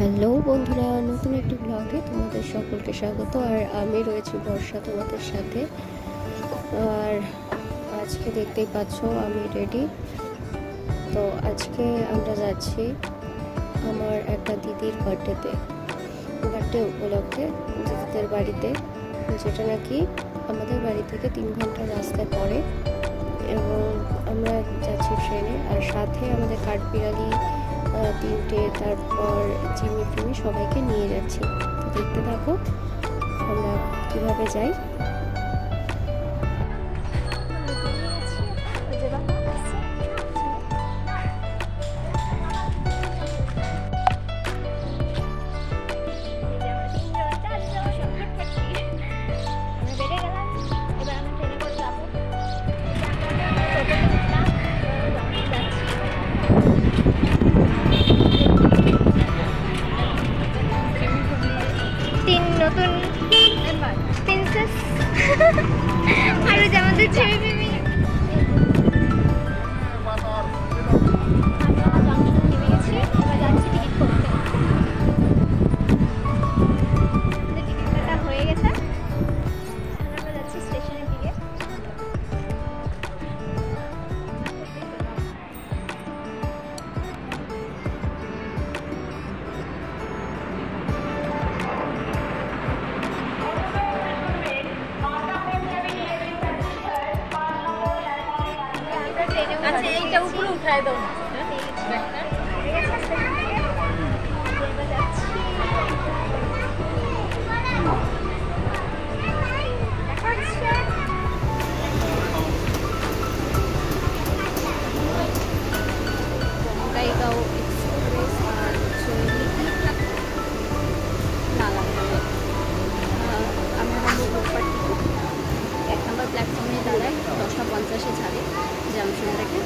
Hello বন্ধুরা, নতুন একটি ব্লগে তোমাদের সকলকে স্বাগত। আর আমি রয়েছি বর্ষা তোমাদের সাথে। আর আজকে দেখতেই পাচ্ছ আমি রেডি। তো আজকে আমরা যাচ্ছি আমার একটা দিদির বার্থডে উপলক্ষে দিদিদের বাড়িতে, যেটা নাকি আমাদের বাড়ি থেকে 3 ঘন্টা রাস্তায় পড়ে। এবং আমরা যাচ্ছি ট্রেনে, আর সাথে আমাদের কাঠবিড়ালি 3টে, তারপর চিমি সবাইকে নিয়ে যাচ্ছি। তো দেখতে থাকো আমরা কিভাবে যাই। নতুন প্রিন্সেস আর যে আমাদের ছেলে বেবি নেমে গেছি। এবার যাচ্ছি টিকিট করতে। টিকিট কাটা হয়ে গেছে, আমরা যাচ্ছি স্টেশনের দিকে। আচ্ছা, এইটা উপরে উঠায় দাও। বঙ্গাইগাঁও এক্সপ্রেস আর আমরা রোববার টিকিট 1 নম্বর প্ল্যাটফর্মে দাঁড়াই, 10:50 ছাড়ে জামশন থেকে।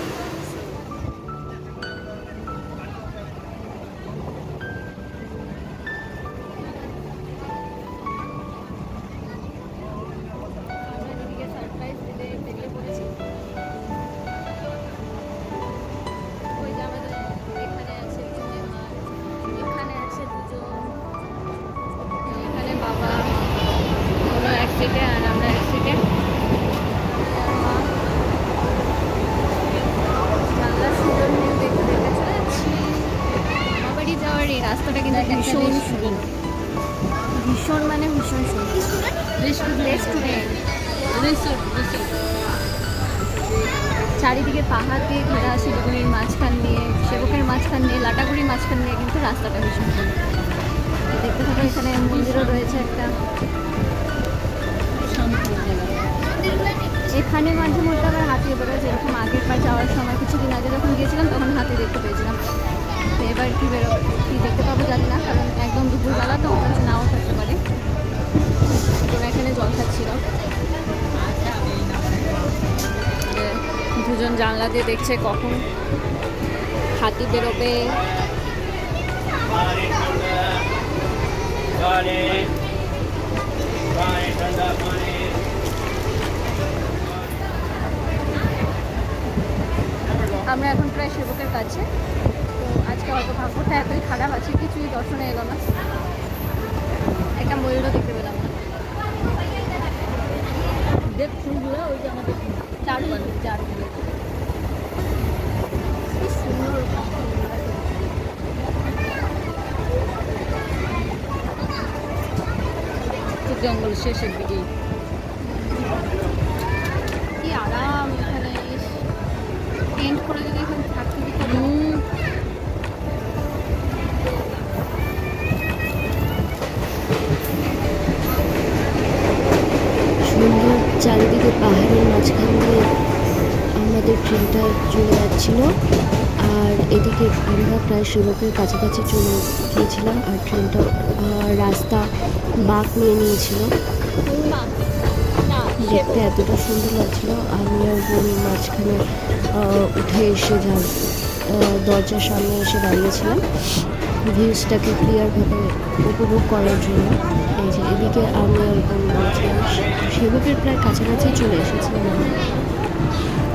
রাস্তাটা কিন্তু ভীষণ মানে ভীষণ চারিদিকে পাহাড় দিয়ে ঘেরা, শিলিগুড়ির মাঝখান দিয়ে, সেবকের মাঝখান দিয়ে, লাটাগুড়ির মাঝখান দিয়ে কিন্তু রাস্তাটা ভীষণ দেখতে থাকো। এখানে মন্দিরও রয়েছে একটা। এখানে মাঝে মধ্যে আবার হাতি বেরোয়, যেরকম আগের বার যাওয়ার সময় কিছুদিন আগে যখন গিয়েছিলাম তখন হাতি দেখতে পেয়েছিলাম। তো এবার কি দেখতে পাবো জানি না, কারণ একদম দুপুরবেলা তো ওখানে নাও থাকতে পারে। তোরা এখানে জল খাচ্ছিল, দুজন জানলা দিয়ে দেখছে কখন হাতি বেরোবে। আমরা এখন প্রায় সেবকের কাছে। তো আজকে হয়তো ভাগ্যটা এতই খারাপ আছে, কিছুই দর্শনে এলো না। একটা ময়ূরও দেখতে পেলাম না। দেখ ফুলগুলো ওই যে আমাদের সুন্দর জঙ্গল শেষের দিকেই কি আরাম। এখানে টেন্ট করে যদি এখানে থাকতে দিতে। সুন্দর চারিদিকে পাহাড়ের মাঝখান দিয়ে আমাদের ট্রেনটা চলে যাচ্ছিল। আর এদিকে আমরা প্রায় সেবকের কাছাকাছি চলে গিয়েছিলাম, আর ট্রেনটা রাস্তা বাঁক নিয়ে নিয়েছিল। দেখতে এতটা সুন্দর লাগছিল। আমি আর বোন মাঝখানে উঠে এসে দরজার সামনে এসে দাঁড়িয়েছিলাম ভিউজটাকে ক্লিয়ারভাবে উপভোগ করার জন্য। এই যে এদিকে আমি আর বোন বলছিলাম, সেবকের প্রায় কাছাকাছি চলে এসেছিলাম।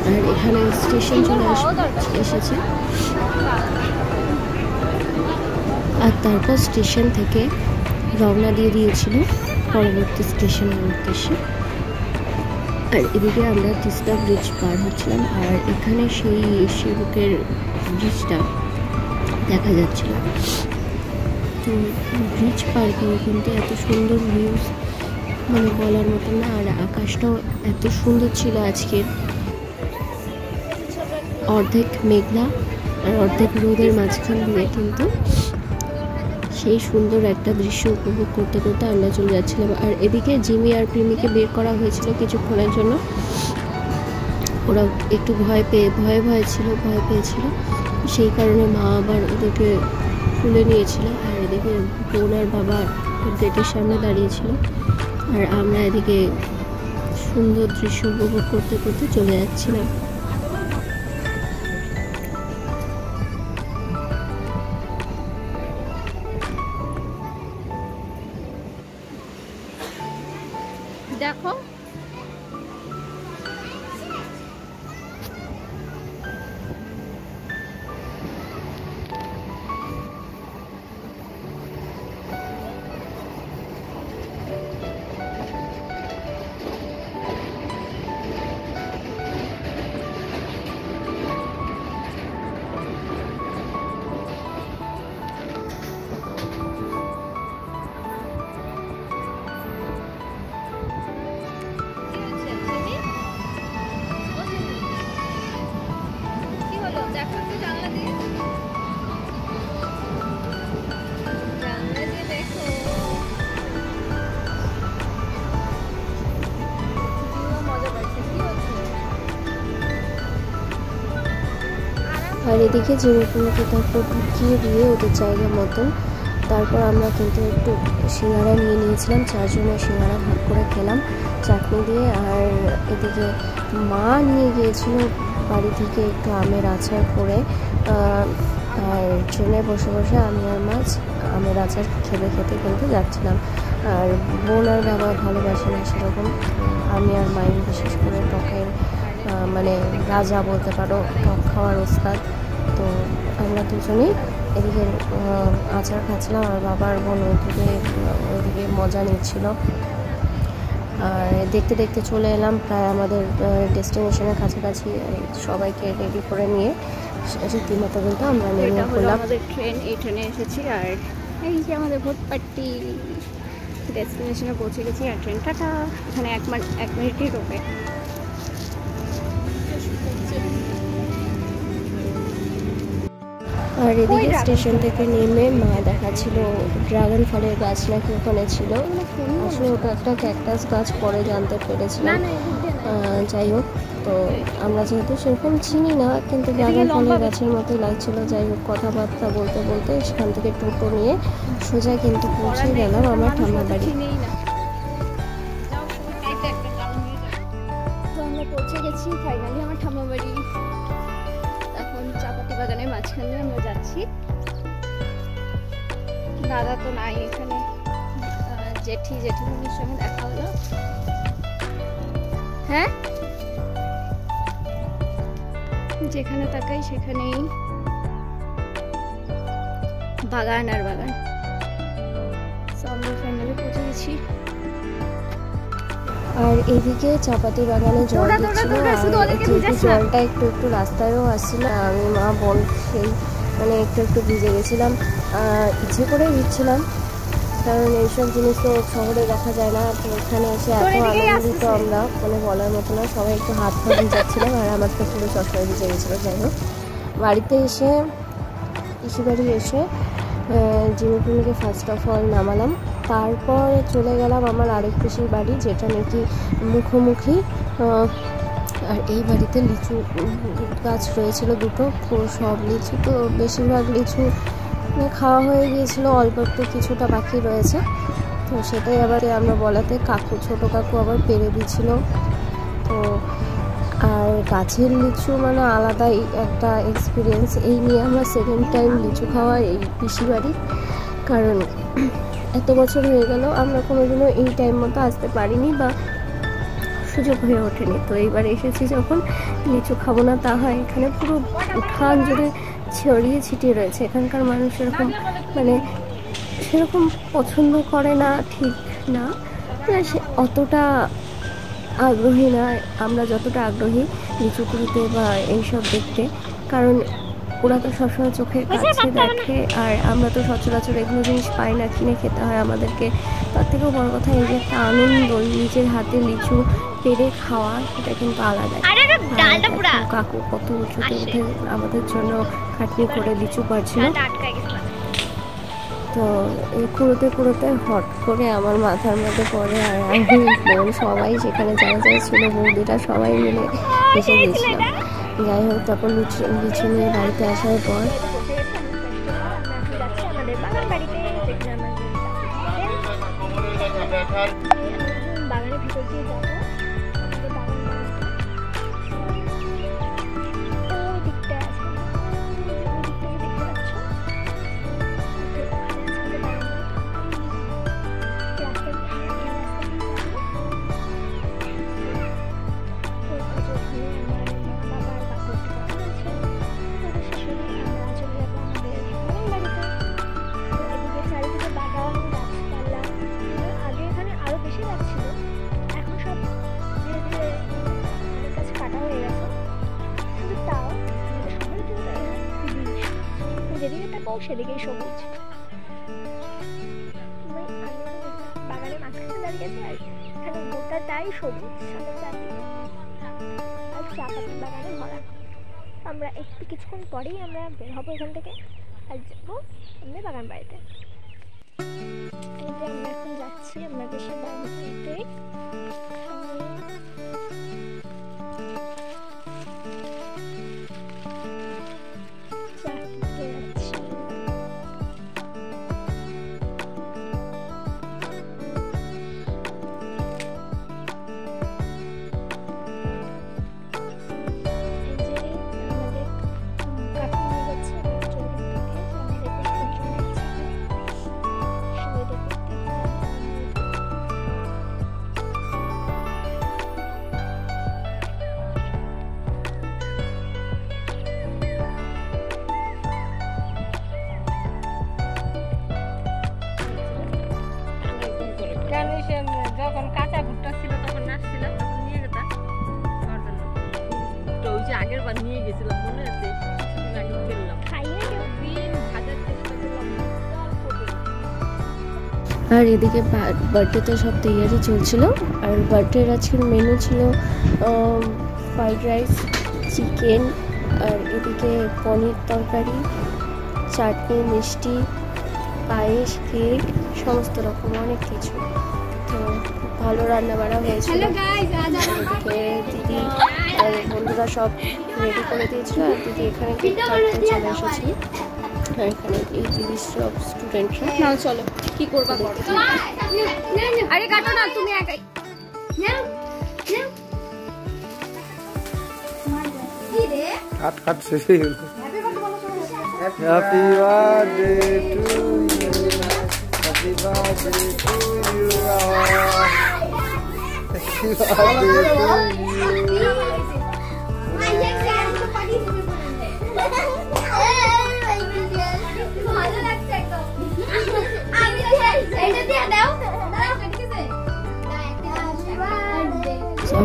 আর এখানে স্টেশন চলে এসেছে। আর তারপর স্টেশন থেকে রওনা দিয়ে দিয়েছিল পরবর্তী স্টেশনের উদ্দেশ্যে। আর এদিকে আমরা তিস্তা ব্রিজ পার হচ্ছিলাম, আর এখানে সেই শিবকের ব্রিজটা দেখা যাচ্ছিল। তো ব্রিজ পার করে কিন্তু এত সুন্দর ভিউজ মানে বলার মতো না। আর আকাশটাও এত সুন্দর ছিল আজকের, অর্ধেক মেঘলা আর অর্ধেক রোদের মাঝখান দিয়ে কিন্তু সেই সুন্দর একটা দৃশ্য উপভোগ করতে করতে আমরা চলে যাচ্ছিলাম। আর এদিকে জিমি আর প্রিমিকে বের করা হয়েছিল কিছুক্ষণের জন্য। ওরা একটু ভয় পেয়েছিল, সেই কারণে মা আবার ওদেরকে তুলে নিয়েছিল। আর এদিকে বোন আর বাবা গেটের সামনে দাঁড়িয়েছিল, আর আমরা এদিকে সুন্দর দৃশ্য উপভোগ করতে করতে চলে যাচ্ছিলাম। দেখো আর এদিকে জিনিসগুলোকে তারপর ঢুকিয়ে দিয়ে ওদের জায়গা মতন তারপর আমরা কিন্তু একটু সিঙ্গারা নিয়ে নিয়েছিলাম। 4 জনের সিঙ্গারা ভাগ করে খেলাম চাটনি দিয়ে। আর এদিকে মা নিয়ে গিয়েছিল বাড়ি থেকে একটু আমের আচার করে। আর ট্রেনে বসে বসে আমি আর মাছ আমের আচার খেতে খেতে কিন্তু যাচ্ছিলাম। আর বোন আর বাবা ভালোবাসে না সেরকম, আমি আর মাই বিশেষ করে টকের মানে রাজা বলতে পারো, টক খাওয়ার ওস্তাদ। তো আমরা দুজনেই এদিকে আচার খাচ্ছিলাম, আর বাবার বোন ওইদিকে মজা নিচ্ছিল। আর দেখতে দেখতে চলে এলাম প্রায় আমাদের ডেস্টিনেশনের কাছাকাছি। সবাইকে রেডি করে নিয়ে রীতিমতো কিন্তু আমরা নেমে পড়লাম। আমাদের ট্রেন, এই ট্রেনে এসেছি। আর এই যে আমাদের ভোটপাট্টি ডেস্টিনেশনে পৌঁছে গেছি। আর ট্রেন টাটা, এখানে 1 মিনিটই রোকে। আর এদিকে স্টেশন থেকে নেমে মা দেখাচ্ছিল ড্রাগন ফলের গাছ নাকি ওখানে ছিল। আসলে ওটা একটা ক্যাকটাস গাছ, পরে জানতে পেরেছিলাম। যাই হোক, তো আমরা যেহেতু সেরকম চিনি না, কিন্তু ড্রাগন ফলের গাছের মতোই লাগছিল। যাই হোক, কথাবার্তা বলতে বলতে সেখান থেকে টোটো নিয়ে সোজা কিন্তু পৌঁছে গেলাম আমার ঠাম্মার বাড়ি। তো আমরা পৌঁছে গেছি ফাইনালি আমার ঠাম্মা বাড়ি। এখন চাপাতি বাগানের মাঝখানে আমরা যাচ্ছি। দাদা তো নাই এখানে, জেঠিমনির সঙ্গে দেখা হলো। হ্যাঁ, যেখানে তাকাই সেখানেই বাগান আর বাগান। আমরা ফাইনালি পৌঁছে গেছি। আর এদিকে চাপাতি বাগানে জল দিচ্ছিল, আর জলটা একটু একটু রাস্তায়ও আসছিল। আমি মা বোন সেই মানে একটু একটু ভিজে গেছিলাম, ইচ্ছে করে দিচ্ছিলাম, কারণ এইসব জিনিস তো শহরে দেখা যায় না। তো এখানে এসে এত আনন্দিত আমরা, মানে বলার মতো না। সবাই একটু হাত পা ভিজাচ্ছিলাম, আর আমার তো পুরো চশমা ভিজে গেছিলো। যাই হোক, বাড়িতে এসে পিসিবাড়ি এসে জিমিপুমিকে ফার্স্ট অফ অল নামালাম। তারপর চলে গেলাম আমার আরেক পিসির বাড়ি, যেটা নাকি মুখোমুখি। আর এই বাড়িতে লিচু গাছ রয়েছিল 2টো। তো সব লিচু, তো বেশিরভাগ লিচু খাওয়া হয়ে গিয়েছিল, অল্প একটু কিছুটা বাকি রয়েছে। তো সেটাই আবার আমরা বলাতে ছোটো কাকু আবার পেরে দিচ্ছিল। তো আর গাছের লিচু মানে আলাদাই একটা এক্সপিরিয়েন্স। এই নিয়ে আমরা 2nd টাইম লিচু খাওয়া এই পিসি বাড়ি, কারণ এত বছর হয়ে গেল আমরা কোনোদিনও এই টাইম মতো আসতে পারিনি বা সুযোগ হয়ে ওঠেনি। তো এইবার এসেছি যখন, লিচু খাবো না তা হয়? এখানে পুরো উঠান জুড়ে ছড়িয়ে ছিটিয়ে রয়েছে। এখানকার মানুষ এরকম মানে সেরকম পছন্দ করে না ঠিক না, সে অতটা আগ্রহী না আমরা যতটা আগ্রহী লিচু কুড়িতে বা এইসব দেখতে, কারণ ওরা তো সবসময় চোখের কাছে দেখে আর আমরা তো সচরাচর এগুলো জিনিস পাই না, কিনে খেতে হয় আমাদেরকে। তার থেকেও বড় কথা এই যে একটা আনন্দ, নিজের হাতে লিচু পেরে খাওয়া, সেটা কিন্তু আলাদা। কাকু কত উঁচুতে উঠে আমাদের জন্য খাটনি করে লিচু পাড়ছিল। তো এই কুড়োতে কুড়োতে হট করে আমার মাথার মধ্যে পড়ে আর আমি বোন সবাই সেখানে যারা যারা ছিল বৌদিরা সবাই মিলে এসে গেছিলাম। যাই হোক, তারপর লিচু নিয়ে বাড়িতে আসার পর বাগানের ভিতর দিয়ে যাবো। যেদিকে তাকাও সেদিকেই সবুজ। বাগানের মাঝখানে দাঁড়িয়েছে আর এখানে গোটাটাই সবুজ, আর চা পাতার বাগানে ভরা। আমরা একটু কিছুক্ষণ পরেই আমরা বের হবো এখান থেকে আর যাবো আমাদের বাগান বাড়িতে। আমরা এখন যাচ্ছি আমরা দেশের বাগান বাড়িতে। যখন কাঁচা ভুট্টা ছিল তখন নাচছিলাম, তখন নিয়ে যেতাম তো ওই যে আগের বার নিয়ে গেছিলাম মনে আছে, কিছুদিন আগে ফেললাম দিন ভাজার চেষ্টা করলাম। আর এদিকে বার্থডেতে সব তৈরি চলছিল। আর বার্থডের আজকের মেনু ছিল ফ্রাইড রাইস, চিকেন, আর এদিকে পনির তরকারি, চাটনি, মিষ্টি, পায়েস, কেক, সমস্ত রকম অনেক কিছু। তো খুব ভালো রান্না বান্না হয়েছিল। এদিকে দিদি আর বন্ধুরা সব রেডি করে দিয়েছিল আর দিদি এখানে কেক কাটতে চলে এসেছিল। আর এখানে এই দিদির সব স্টুডেন্টরা। চলো কি করবা করো। আরে কাটো না তুমি একাই। কাট কাট শেষ হয়ে গেল। Happy birthday to you, happy birthday to you, happy birthday to you.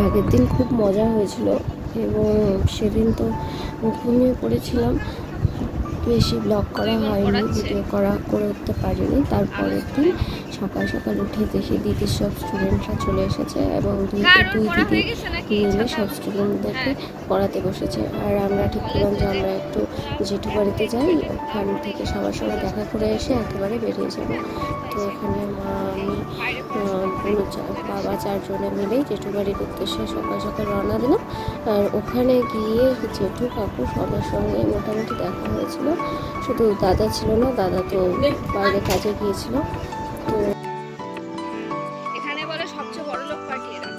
আগের দিন খুব মজা হয়েছিল এবং সেদিন তো ঘুমিয়ে পড়েছিলাম, বেশি ব্লগ করা হয়নি, ভিডিও করে উঠতে পারিনি। তারপরের দিন সকাল সকাল উঠে দেখি দিদির সব স্টুডেন্টরা চলে এসেছে এবং দুই দিদি মিলে সব স্টুডেন্টদেরকে পড়াতে বসেছে। আর আমরা ঠিক করলাম যে আমরা একটু জেঠু বাড়িতে যাই, ওখান থেকে সবার সঙ্গে দেখা করে এসে একেবারে বেরিয়ে যাব। তো এখানে মা, আমি, বাবা চারজনে মিলেই জেঠু বাড়ির উদ্দেশ্যে সকাল সকাল রওনা দিলাম। আর ওখানে গিয়ে জেঠু কাকু সবার সঙ্গে মোটামুটি দেখা হয়েছিল, শুধু দাদা ছিল না, দাদা তো বাইরে কাজে গিয়েছিল। তো এখানে বলে সবচেয়ে বড় লোক পার্টি এরা।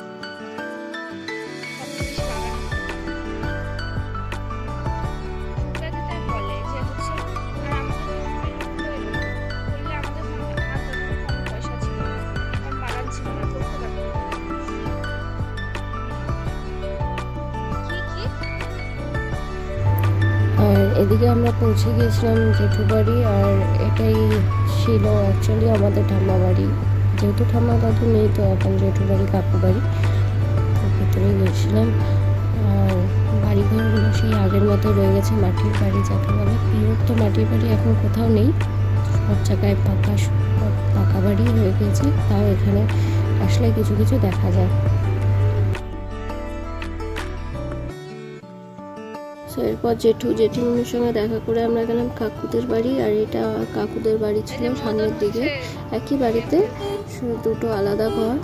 বলে যে হচ্ছে আর আমাদের পয়সা ছিল, কারণ বাগান ছিল না, করতে পারতো। আর এদিকে আমরা পৌঁছে গিয়েছিলাম জেঠু বাড়ি। আর এটাই ছিল অ্যাকচুয়ালি আমাদের ঠাম্মা বাড়ি, যেহেতু ঠাম্মা দাদু নেই তো এখন জেঠুর বাড়ি কাকু বাড়ি, তো ভেতরে গেছিলাম। আর বাড়িঘরগুলো সেই আগের মতো রয়ে গেছে, মাটির বাড়ি যাকে বলে। পিওর তো মাটির বাড়ি এখন কোথাও নেই, সব জায়গায় পাকা বাড়ি হয়ে গেছে, তাও এখানে আসলে কিছু কিছু দেখা যায়। তো এরপর জেঠিমনির সঙ্গে দেখা করে আমরা গেলাম কাকুদের বাড়ি। আর এটা কাকুদের বাড়ি ছিল সামনের দিকে, একই বাড়িতে দুটো আলাদা ঘর।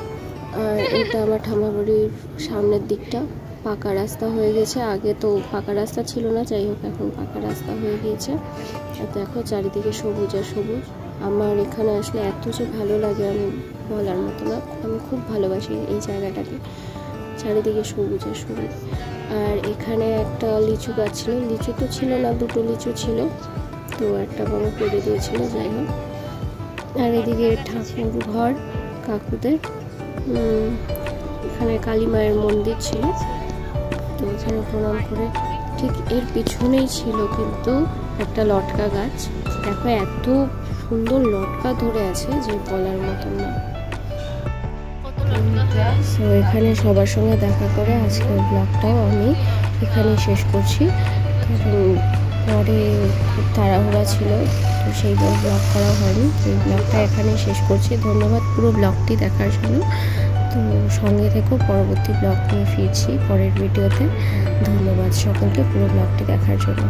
আর এটা আমার ঠাম্মা বাড়ির সামনের দিকটা পাকা রাস্তা হয়ে গেছে, আগে তো পাকা রাস্তা ছিল না, যাই হোক এখন পাকা রাস্তা হয়ে গিয়েছে। আর দেখো চারিদিকে সবুজ আর সবুজ। আমার এখানে আসলে এত যে ভালো লাগে আমি বলার মতো না, আমি খুব ভালোবাসি এই জায়গাটাকে, চারিদিকে সবুজ আর সবুজ। আর এখানে একটা লিচু গাছ ছিল, লিচু তো ছিল না, দুটো লিচু ছিল, তো একটা বড় পেড়ে দিয়েছিল, যাই হোক। আর এদিকে ঠাকুর ঘর কাকুদের, এখানে কালী মায়ের মন্দির ছিল, তো এখানে প্রণাম করে ঠিক এর পিছনেই ছিল কিন্তু একটা লটকা গাছ। দেখো এত সুন্দর লটকা ধরে আছে যে বলার মতন না। তো এখানে সবার সঙ্গে দেখা করে আজকের ব্লগটাও আমি এখানে শেষ করছি, কারণ পরে খুব তাড়াহুড়া ছিল, তো সেই ব্লগ করা হয়নি। তো এই ব্লগটা এখানে শেষ করছি। ধন্যবাদ পুরো ব্লগটি দেখার জন্য। তো সঙ্গে থেকেও পরবর্তী ব্লগ নিয়ে ফিরছি পরের ভিডিওতে। ধন্যবাদ সকলকে পুরো ব্লগটি দেখার জন্য।